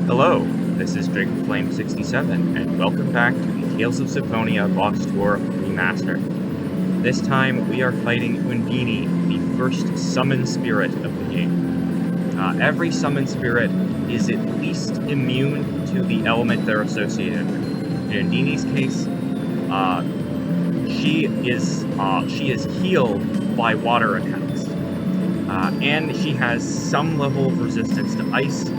Hello, this is Dragonflame67, and welcome back to the Tales of Symphonia Box Tour Remastered. This time, we are fighting Undine, the first summon spirit of the game. Every summon spirit is at least immune to the element they're associated with. In Undine's case, she is healed by water attacks, and she has some level of resistance to ice.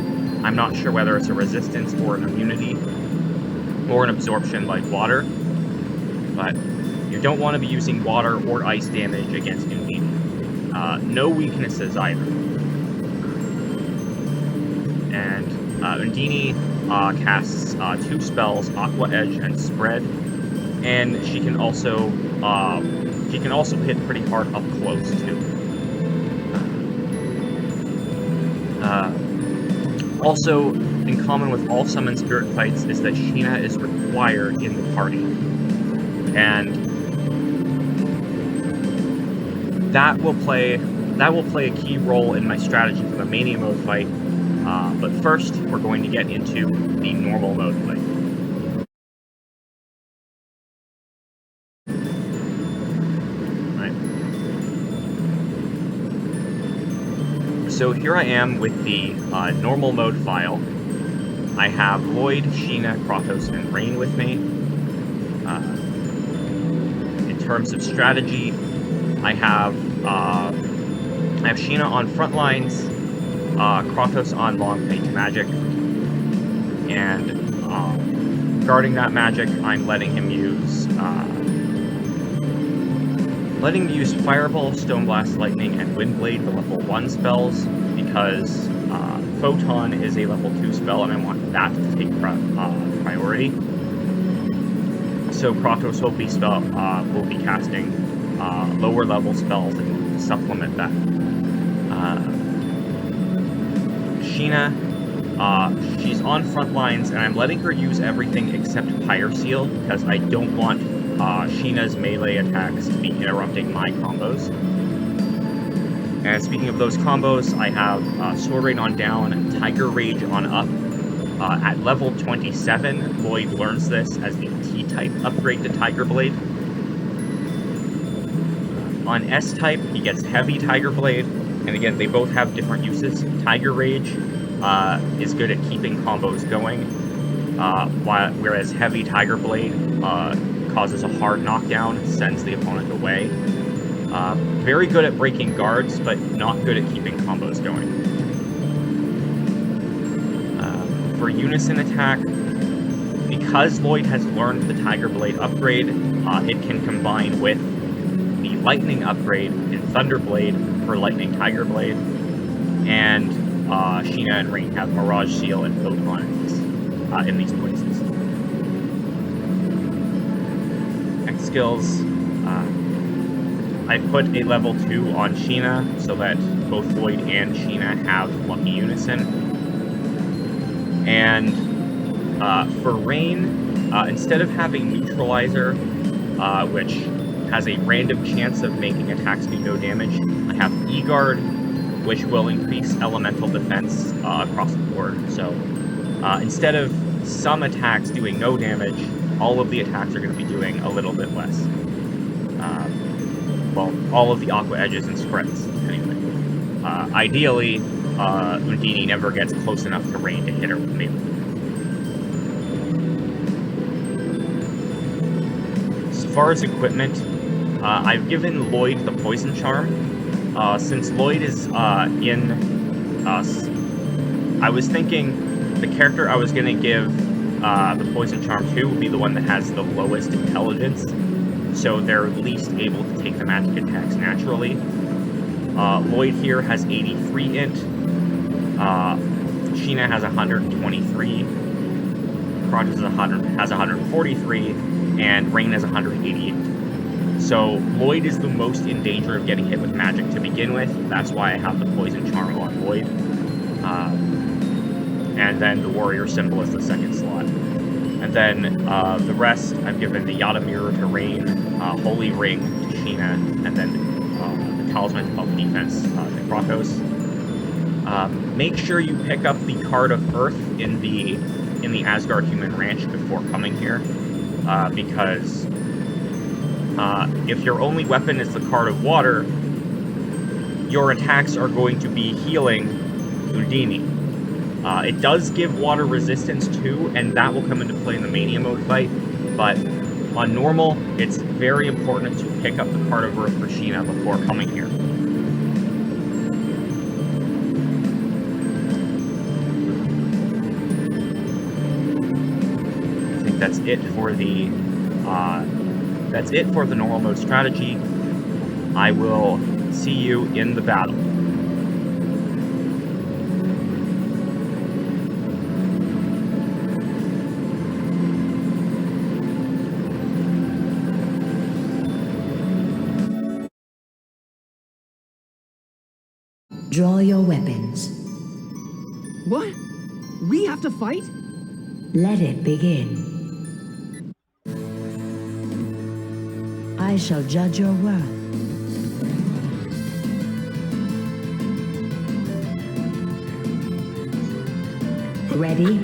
I'm not sure whether it's a resistance or an immunity or an absorption like water, but you don't want to be using water or ice damage against Undine. No weaknesses either. And Undine casts two spells, Aqua Edge and Spread, and she can also hit pretty hard up close too. Also, in common with all summon spirit fights is that Sheena is required in the party. And that will play a key role in my strategy for the Mania Mode fight. But first, we're going to get into the normal mode fight. So here I am with the normal mode file. I have Lloyd, Sheena, Kratos, and Rain with me. In terms of strategy, I have Sheena on front lines, Kratos on long range magic, and guarding that magic, I'm letting him use Fireball, Stone Blast, Lightning, and Windblade, the level 1 spells, because Photon is a level 2 spell, and I want that to take priority. So Kratos will be casting lower level spells to supplement that. Sheena, she's on front lines, and I'm letting her use everything except Pyre Seal, because I don't want Sheena's melee attacks to be interrupting my combos. And speaking of those combos, I have Sword Rain on down, Tiger Rage on up. At level 27, Lloyd learns this as the T-type upgrade to Tiger Blade. On S-type, he gets Heavy Tiger Blade, and again, they both have different uses. Tiger Rage is good at keeping combos going, whereas Heavy Tiger Blade causes a hard knockdown, sends the opponent away. Very good at breaking guards, but not good at keeping combos going. For Unison attack, because Lloyd has learned the Tiger Blade upgrade, it can combine with the Lightning upgrade in Thunder Blade for Lightning Tiger Blade, and Sheena and Rain have Mirage Seal and Photon in these places. Skills, I put a level 2 on Sheena so that both Lloyd and Sheena have Lucky Unison. And for Rain, instead of having Neutralizer, which has a random chance of making attacks do no damage, I have E-Guard, which will increase elemental defense across the board. So instead of some attacks doing no damage, all of the attacks are going to be doing a little bit less. Well, all of the Aqua Edges and Spreads, anyway. Ideally, Undine never gets close enough to Rain to hit her with melee. As far as equipment, I've given Lloyd the Poison Charm. Since Lloyd is in us, I was thinking the character I was going to give the Poison Charm 2 will be the one that has the lowest intelligence, so they're least able to take the magic attacks naturally. Lloyd here has 83 int, Sheena has 123, Kratos has 143, and Rain has 188. So Lloyd is the most in danger of getting hit with magic to begin with. That's why I have the Poison Charm on Lloyd. And then the Warrior Symbol is the second slot. And then the rest, I've given the Yada Mirror to Rain, Holy Ring to Sheena, and then the Talisman of Defense to Kratos. Make sure you pick up the Card of Earth in the Asgard Human Ranch before coming here, because if your only weapon is the Card of Water, your attacks are going to be healing Undine. It does give water resistance too, and that will come into play in the Mania Mode fight, but on normal, it's very important to pick up the Card of Earth for Sheena before coming here. I think that's it for the normal mode strategy. I will see you in the battle. Draw your weapons. What? We have to fight? Let it begin. I shall judge your worth. Ready?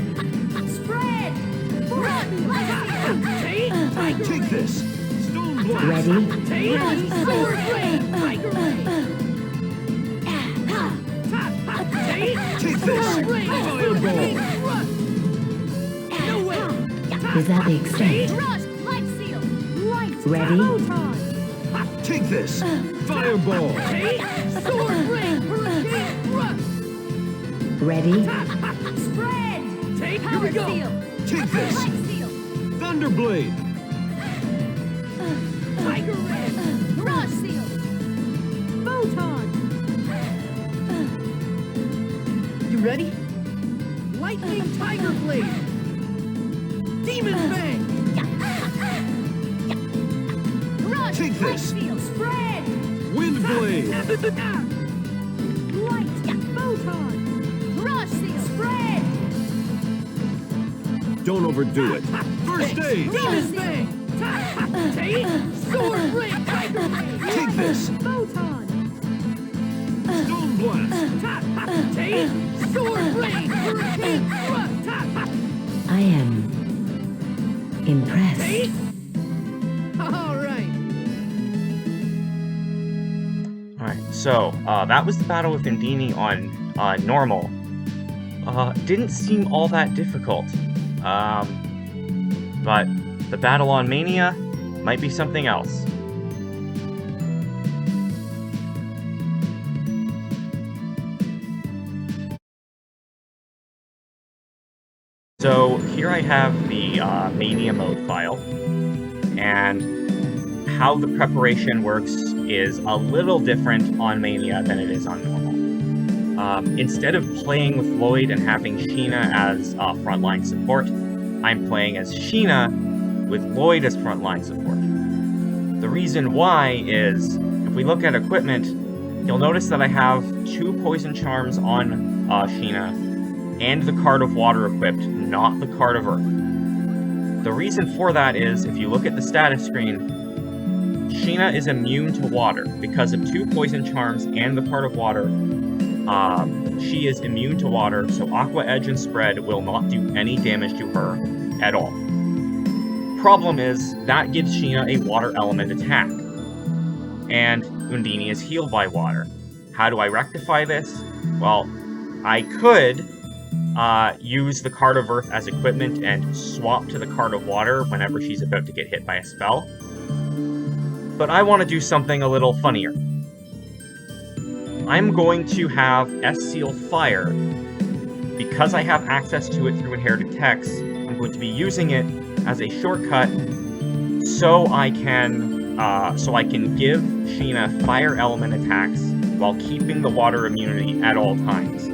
Spread! Take this! Stone blast! Ready? Sword blade! Tiger blade! Take this! Fireball! No way! Is that the extent? Rush! Life seal! Light! Ready? Photon! Take this! Fireball! Sword blade! Hurricane thrust! Ready? Spread! Here we go! Seal! Take this! Life seal! Thunderblade! Tiger red! Rush seal! Photon! You ready? Lightning Tiger Blade! Demon Fang! Rush! Take this. Life seal! Spread! Wind Blade! Light! Photon! Rush seal! Spread! Don't overdo it. First aid! Demon Fang! Sword blade! Tiger blade! Take this! Photon! Stone blast! Sword blade! Hurricane thrust! I am impressed. All right. Alright, so, that was the battle with Undine on, normal. Didn't seem all that difficult. But the battle on Mania might be something else. So here I have the Mania Mode file, and how the preparation works is a little different on Mania than it is on normal. Instead of playing with Lloyd and having Sheena as frontline support, I'm playing as Sheena with Lloyd as frontline support. The reason why is, if we look at equipment, you'll notice that I have 2 poison charms on Sheena, and the Card of Water equipped, not the Card of Earth. The reason for that is, if you look at the status screen, Sheena is immune to water. Because of 2 poison charms and the Card of Water, she is immune to water, so Aqua Edge and Spread will not do any damage to her at all. Problem is, that gives Sheena a water element attack, and Undine is healed by water. How do I rectify this? Well, I could use the Card of Earth as equipment and swap to the Card of Water whenever she's about to get hit by a spell. But I want to do something a little funnier. I'm going to have S-Seal Fire. Because I have access to it through inherited text, I'm going to be using it as a shortcut so I can give Sheena fire element attacks while keeping the water immunity at all times.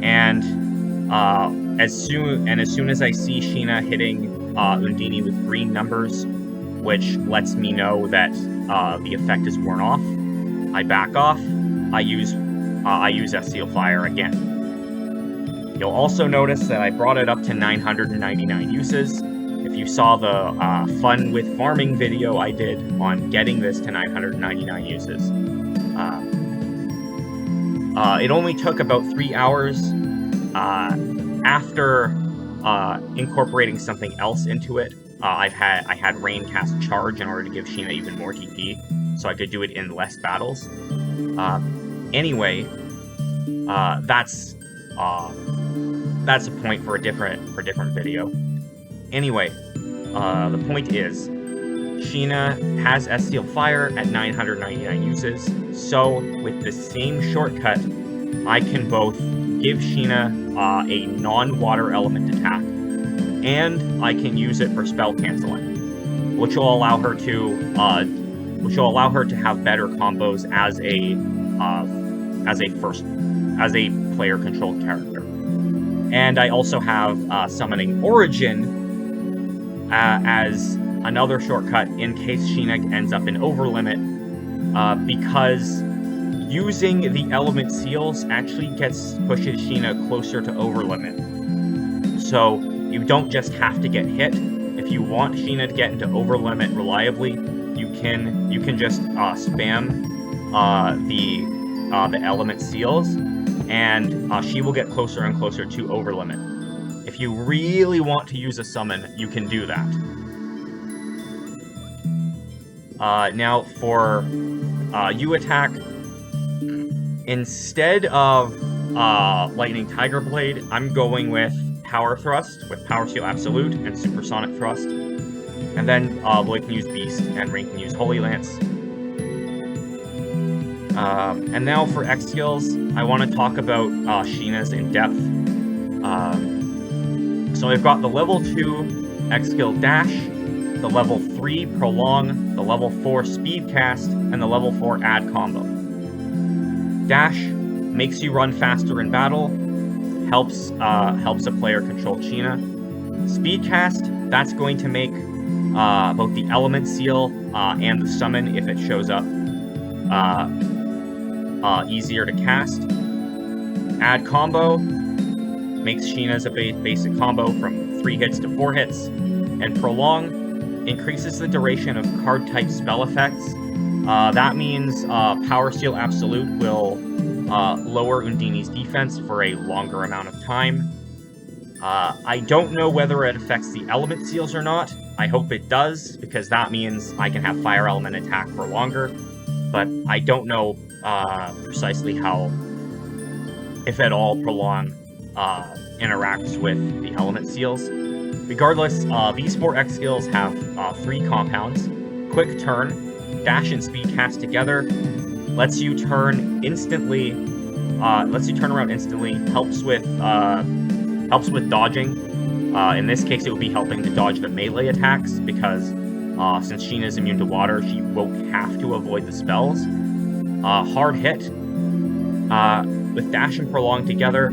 And as soon as I see Sheena hitting Undine with green numbers, which lets me know that the effect is worn off, I back off. I use S-Seal Fire again. You'll also notice that I brought it up to 999 uses. if you saw the fun with farming video I did on getting this to 999 uses. It only took about 3 hours after incorporating something else into it. I had Rain cast Charge in order to give Sheena even more TP, so I could do it in less battles. Anyway, that's a point for a different video. Anyway, the point is, Sheena has S-Steel Fire at 999 uses, so with the same shortcut, I can both give Sheena a non-water element attack, and I can use it for spell canceling, which will allow her to have better combos as a player-controlled character. And I also have Summoning Origin as another shortcut in case Sheena ends up in overlimit, because using the element seals actually pushes Sheena closer to overlimit. So you don't just have to get hit. If you want Sheena to get into overlimit reliably, you can just spam the element seals, and she will get closer and closer to overlimit. If you really want to use a summon, you can do that. Now for U attack, instead of Lightning Tiger Blade, I'm going with Power Thrust, with Power Seal Absolute and Supersonic Thrust. And then Lloyd can use Beast, and Rain can use Holy Lance. And now for X skills, I want to talk about Sheena's in depth. So I've got the level 2 X skill Dash, the level 3 Prolong, the level 4 Speed Cast, and the level 4 Add Combo. Dash makes you run faster in battle, helps a player control Sheena. Speed Cast, that's going to make both the Element Seal and the Summon, if it shows up, easier to cast. Add Combo makes Sheena's a basic combo from 3 hits to 4 hits, and Prolong increases the duration of card-type spell effects. That means Power Seal Absolute will lower Undine's defense for a longer amount of time. I don't know whether it affects the element seals or not. I hope it does, because that means I can have Fire Element attack for longer, but I don't know precisely how, if at all, Prolong interacts with the element seals. Regardless, these 4 X skills have 3 compounds. Quick Turn, Dash and Speed Cast together, lets you turn instantly, around instantly, helps with dodging. In this case, it would be helping to dodge the melee attacks, because since Sheena is immune to water, she won't have to avoid the spells. Hard Hit, with Dash and Prolong together,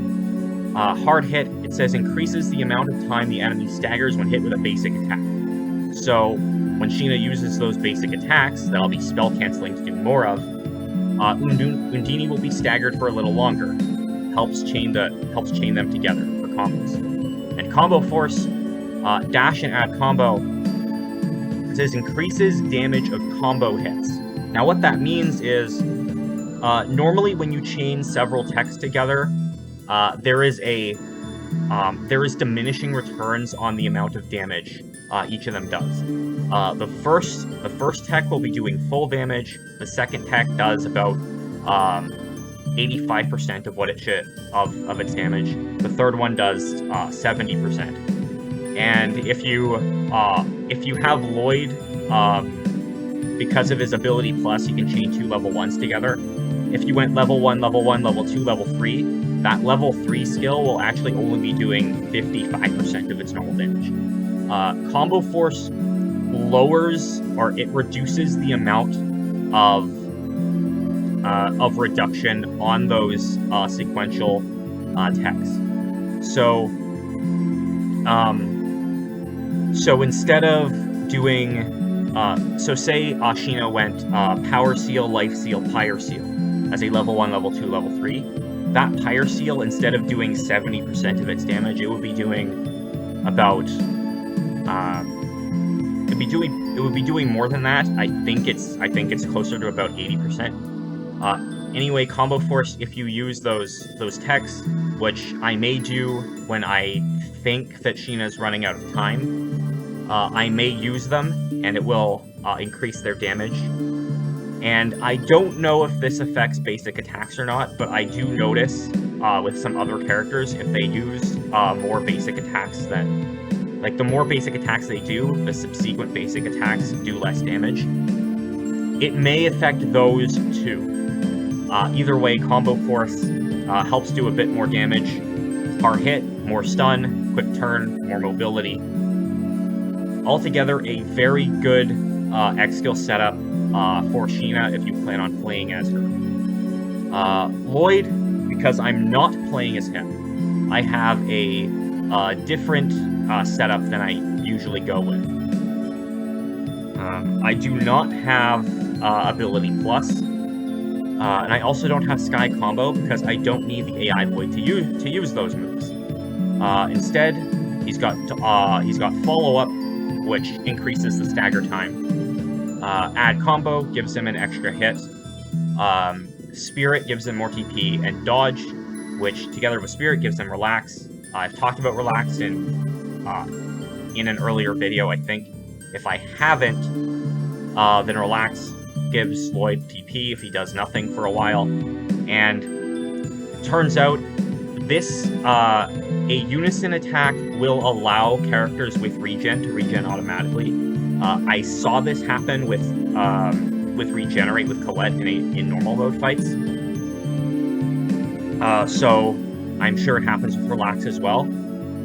Hard Hit, it says increases the amount of time the enemy staggers when hit with a basic attack. So when Sheena uses those basic attacks that I'll be spell canceling to do more of, Undine will be staggered for a little longer. Helps chain them together for combos. And Combo Force, Dash and Add Combo, it says increases damage of combo hits. Now what that means is, normally when you chain several techs together, there is diminishing returns on the amount of damage each of them does. The first tech will be doing full damage. The second tech does about 85% of what it should of its damage. The third one does 70%. And if you have Lloyd, because of his ability plus, you can chain 2 level 1s together. If you went level 1, level 1, level 2, level 3, that level 3 skill will actually only be doing 55% of its normal damage. Combo Force lowers, or it reduces the amount of reduction on those sequential techs. So instead of doing, so say Sheena went Power Seal, Life Seal, Pyre Seal as a level 1, level 2, level 3. That Pyre Seal, instead of doing 70% of its damage, it would be doing about It would be doing more than that. I think it's closer to about 80%. Anyway, combo force, if you use those techs, which I may do when I think that Sheena's running out of time, I may use them, and it will increase their damage. And I don't know if this affects basic attacks or not, but I do notice with some other characters, if they use more basic attacks than... Like, the more basic attacks they do, the subsequent basic attacks do less damage. It may affect those too. Either way, combo force helps do a bit more damage. Hard hit, more stun, quick turn, more mobility. Altogether, a very good X-skill setup for Sheena if you plan on playing as her. Lloyd, because I'm not playing as him, I have a different setup than I usually go with. I do not have Ability Plus, and I also don't have Sky Combo because I don't need the AI Lloyd to use those moves. Instead, he's got Follow Up, which increases the stagger time. Add Combo gives him an extra hit. Spirit gives him more TP, and Dodge, which together with Spirit gives him Relax. I've talked about Relax in an earlier video, I think. If I haven't, then Relax gives Lloyd TP if he does nothing for a while. And it turns out this, a unison attack will allow characters with regen to regen automatically. I saw this happen with Regenerate with Colette in normal mode fights. So I'm sure it happens with Relax as well.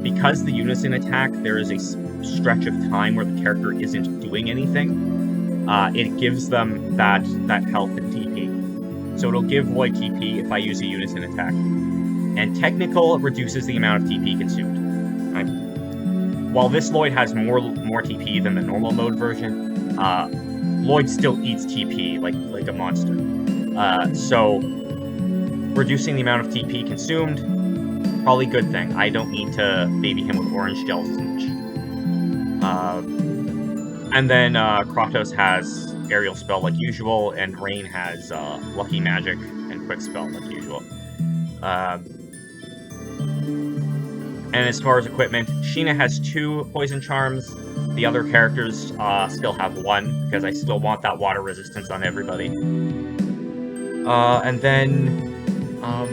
Because the unison attack, there is a stretch of time where the character isn't doing anything. It gives them that health and TP. So it'll give Lloyd TP if I use a unison attack. And Technical reduces the amount of TP consumed. While this Lloyd has more TP than the normal mode version, Lloyd still eats TP like a monster. So reducing the amount of TP consumed, probably a good thing. I don't need to baby him with orange gels as much. And then Kratos has Aerial Spell like usual, and Rain has Lucky Magic and Quick Spell like usual. And as far as equipment, Sheena has 2 Poison Charms. The other characters still have 1, because I still want that water resistance on everybody. And then... I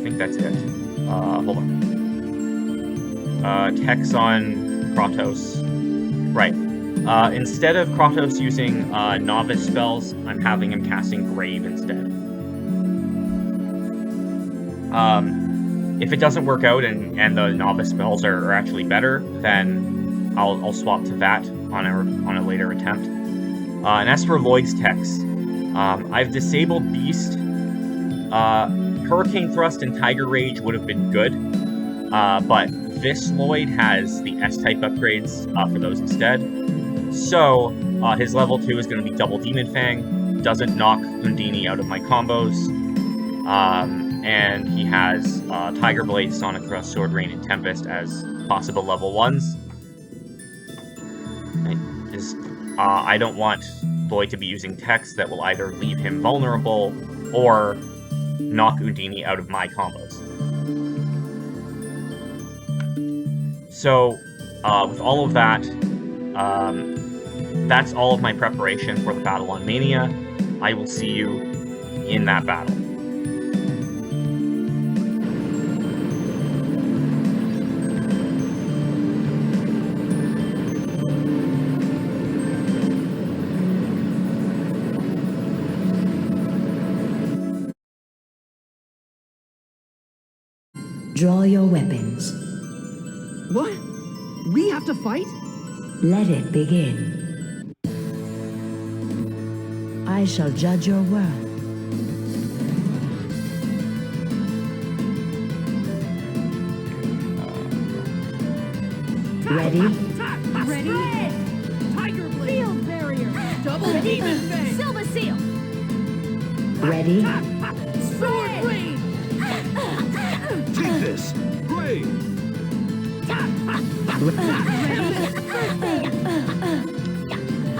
think that's it. Hold on. Tex on Kratos. Right. Instead of Kratos using novice spells, I'm having him casting Grave instead. If it doesn't work out and the novice spells are actually better, then I'll swap to that on a later attempt. And as for Lloyd's Tex, I've disabled Beast. Hurricane Thrust and Tiger Rage would have been good, but this Lloyd has the S-type upgrades for those instead. So, his level 2 is going to be Double Demon Fang, doesn't knock Undine out of my combos, and he has Tiger Blade, Sonic Thrust, Sword Rain, and Tempest as possible level 1s. I don't want Lloyd to be using Tex that will either leave him vulnerable or knock Undine out of my combos. So, with all of that, that's all of my preparation for the battle on Mania. I will see you in that battle. Draw your weapons. What? We have to fight? Let it begin. I shall judge your worth. Ready? Ready? Tiger Blade! Field barrier. Double Demon Fang! Silver seal. Ready? Sword Rain! Take this! Grave! Spray!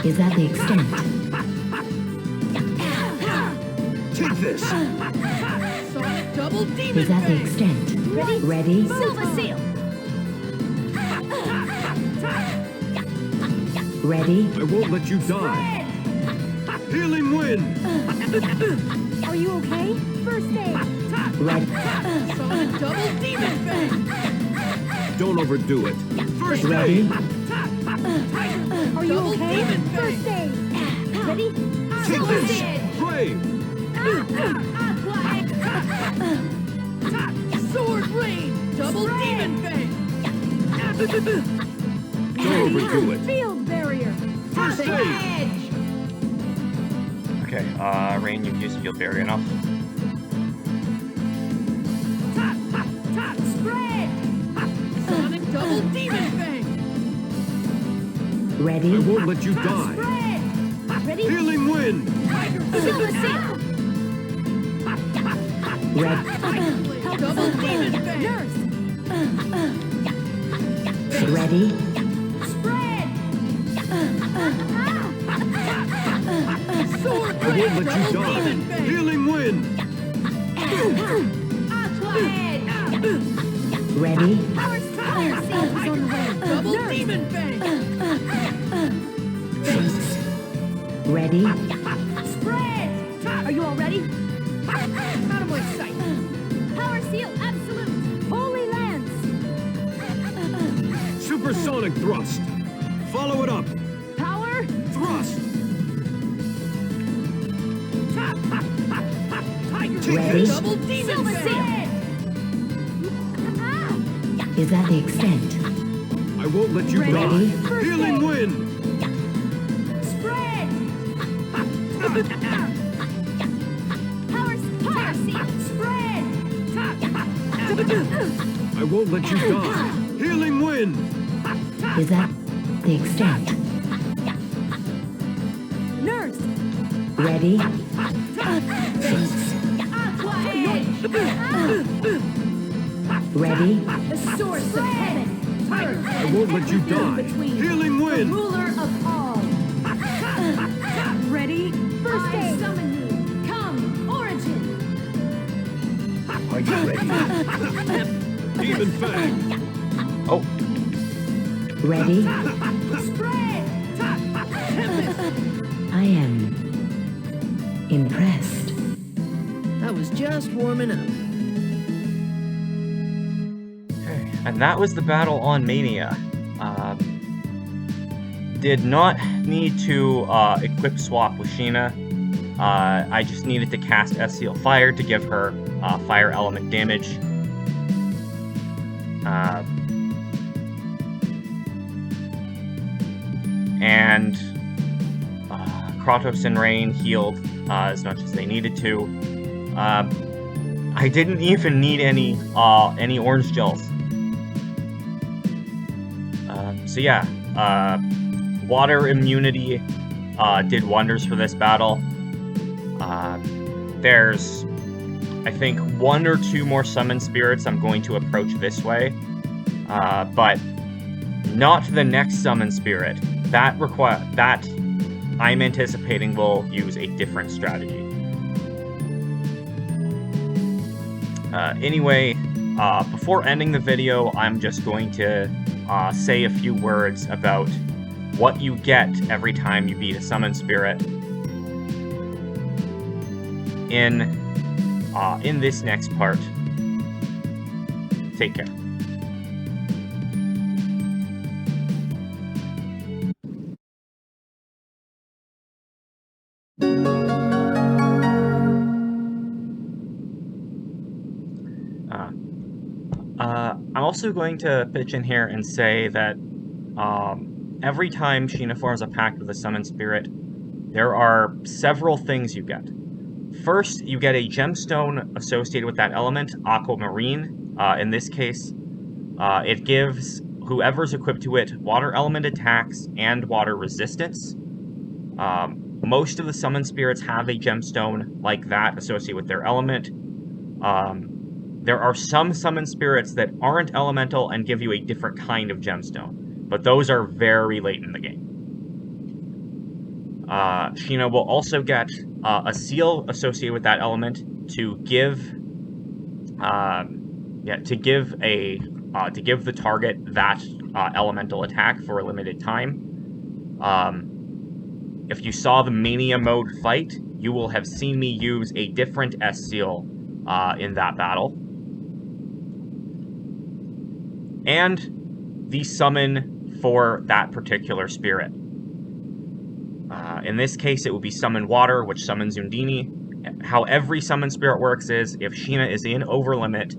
Is that the extent? Take this! Sonic double demon Is that the bang! extent? Ready? Ready? Silver seal. Ready? I won't let you die! Healing wind! Are you okay? First aid. Ready? Sonic double demon bang! Don't overdo it. First Ready? aid! Are you Double okay? demon First aid. Ready? Take this! Spray! Sword rain! Double demon bang! Don't overdo it. Field barrier. First aid! Edge. Okay, Rain, you've used field barrier enough. Spread! Sonic double demon bang! Ready? I won't let you die. Spread. Ready? Healing wind! Silver seal. Ready? Double demon bang! Nurse. Ready? Spread. Sword I won't rain! let you Double die. demon bang! Healing wind! Aqua edge. Ready? Power seal is on the way. Double Nurse. demon bang! Ready? Spread. Are you all ready? Out of my sight! Power seal absolute. Holy lance. Supersonic thrust! Follow it up! Power. Thrust! Tiger Ready? double demon Silver seal. bang! Is that the extent? I won't let you Ready? die! First Healing aid. wind! Spread. Power seal. Spread. I won't let you die! Healing wind! Is that the extent? Nurse. Ready? Aqua edge. Ready? The source of heaven. I won't let you die! Healing wind! Ruler of all. Ready? First aid. I summon you. Come, origin. Are you ready? Demon Fang! Oh, Ready? Spread. I am impressed. I was just warming up. okay. And that was the battle on Mania. Did not need to equip swap with Sheena. I just needed to cast S-Seal Fire to give her fire element damage. And Kratos and Rain healed as much as they needed to. I didn't even need any orange gels. So yeah, water immunity did wonders for this battle. There's, I think, 1 or 2 more summon spirits I'm going to approach this way, but not the next summon spirit. That I'm anticipating will use a different strategy. Anyway, before ending the video, I'm just going to say a few words about what you get every time you beat a summon spirit in this next part. Take care. I'm also going to pitch in here and say that every time Sheena forms a pact with a summon spirit, there are several things you get. First, you get a gemstone associated with that element, Aquamarine. In this case, it gives whoever's equipped to it water element attacks and water resistance. Most of the summon spirits have a gemstone like that associated with their element. There are some summon spirits that aren't elemental and give you a different kind of gemstone, but those are very late in the game. Sheena will also get a seal associated with that element to give, to give the target that elemental attack for a limited time. If you saw the Mania Mode fight, you will have seen me use a different S seal in that battle. And the summon for that particular spirit. In this case, it will be Summon Water, which summons Undine. How every summon spirit works is, if Sheena is in over limit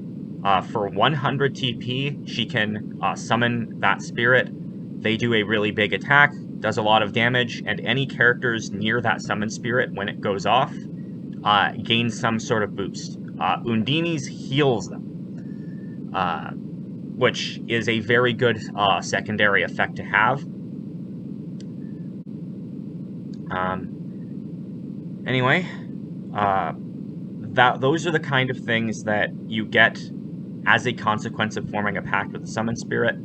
for 100 TP, she can summon that spirit. They do a really big attack, does a lot of damage, and any characters near that summon spirit when it goes off gain some sort of boost. Undine's heals them, which is a very good secondary effect to have. Anyway, those are the kind of things that you get as a consequence of forming a pact with the summon spirit.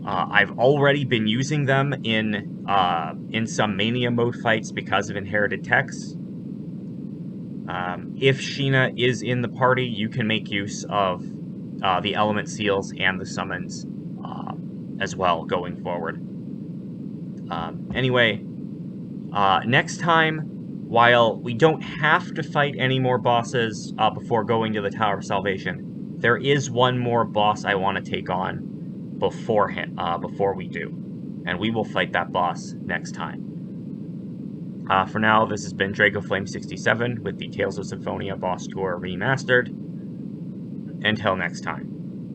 I've already been using them in some Mania Mode fights because of inherited techs. If Sheena is in the party, you can make use of the element seals and the summons as well going forward. Anyway, next time, while we don't have to fight any more bosses before going to the Tower of Salvation, there is one more boss I want to take on before we do, and we will fight that boss next time. For now, this has been DragoFlame67 with the Tales of Symphonia Boss Tour Remastered. Until next time.